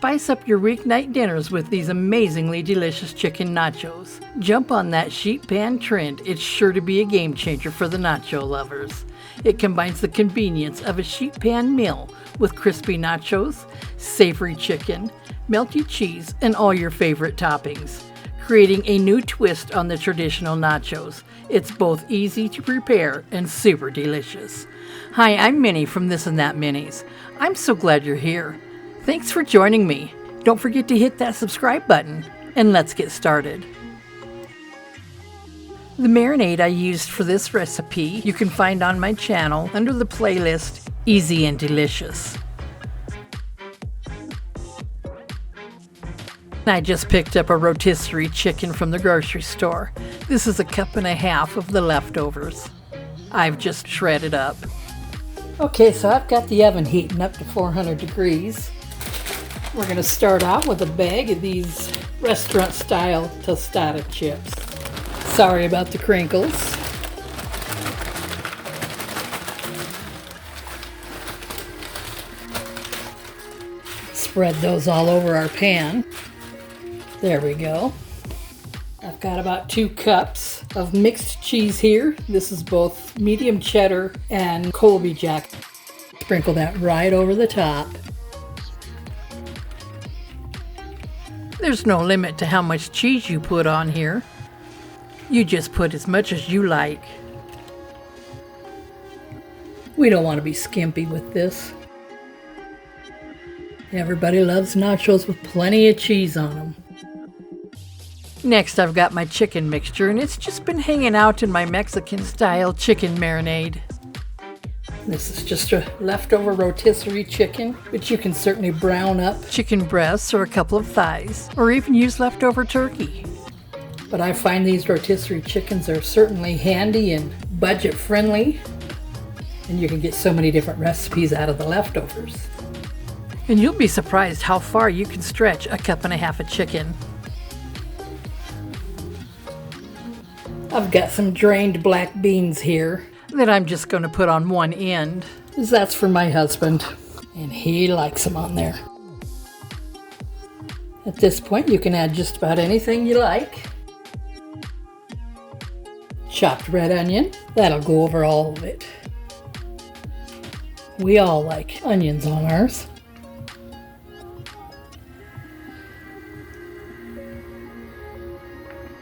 Spice up your weeknight dinners with these amazingly delicious chicken nachos. Jump on that sheet pan trend. It's sure to be a game changer for the nacho lovers. It combines the convenience of a sheet pan meal with crispy nachos, savory chicken, melty cheese, and all your favorite toppings, creating a new twist on the traditional nachos. It's both easy to prepare and super delicious. Hi, I'm Minnie from This and That Minis. I'm so glad you're here. Thanks for joining me. Don't forget to hit that subscribe button, and let's get started. The marinade I used for this recipe you can find on my channel under the playlist Easy and Delicious. I just picked up a rotisserie chicken from the grocery store. This is 1.5 cups of the leftovers. I've just shredded up. Okay, so I've got the oven heating up to 400 degrees. We're going to start out with a bag of these restaurant-style tostada chips. Sorry about the crinkles. Spread those all over our pan. There we go. I've got about 2 cups of mixed cheese here. This is both medium cheddar and Colby Jack. Sprinkle that right over the top. There's no limit to how much cheese you put on here. You just put as much as you like. We don't want to be skimpy with this. Everybody loves nachos with plenty of cheese on them. Next, I've got my chicken mixture, and it's just been hanging out in my Mexican-style chicken marinade. This is just a leftover rotisserie chicken, but you can certainly brown up chicken breasts or a couple of thighs, or even use leftover turkey. But I find these rotisserie chickens are certainly handy and budget-friendly, and you can get so many different recipes out of the leftovers. And you'll be surprised how far you can stretch 1.5 cups of chicken. I've got some drained black beans here that I'm just going to put on one end, because that's for my husband, and he likes them on there. At this point, you can add just about anything you like. Chopped red onion, that'll go over all of it. We all like onions on ours.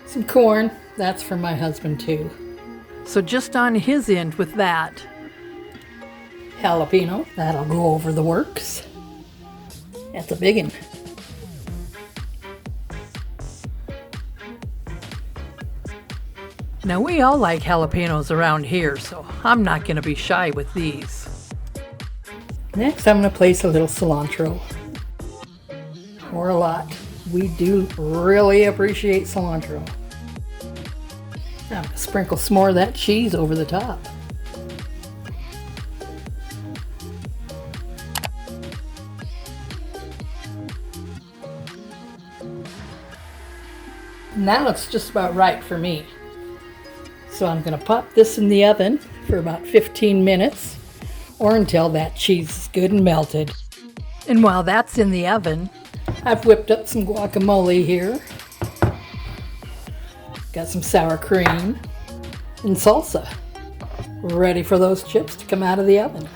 Some corn, that's for my husband too. So just on his end with that. Jalapeno, that'll go over the works. That's a big one. Now we all like jalapenos around here, so I'm not going to be shy with these. Next I'm going to place a little cilantro. Or a lot. We do really appreciate cilantro. Now I'm going to sprinkle some more of that cheese over the top. And that looks just about right for me. So I'm going to pop this in the oven for about 15 minutes or until that cheese is good and melted. And while that's in the oven, I've whipped up some guacamole here. Got some sour cream and salsa. Ready for those chips to come out of the oven.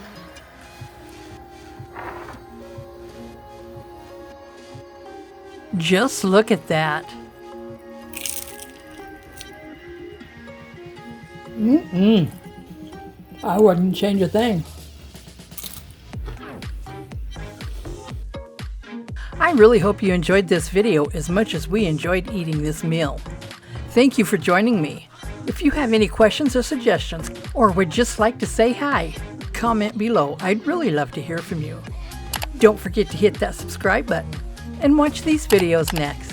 Just look at that. I wouldn't change a thing. I really hope you enjoyed this video as much as we enjoyed eating this meal. Thank you for joining me. If you have any questions or suggestions, or would just like to say hi, comment below. I'd really love to hear from you. Don't forget to hit that subscribe button and watch these videos next.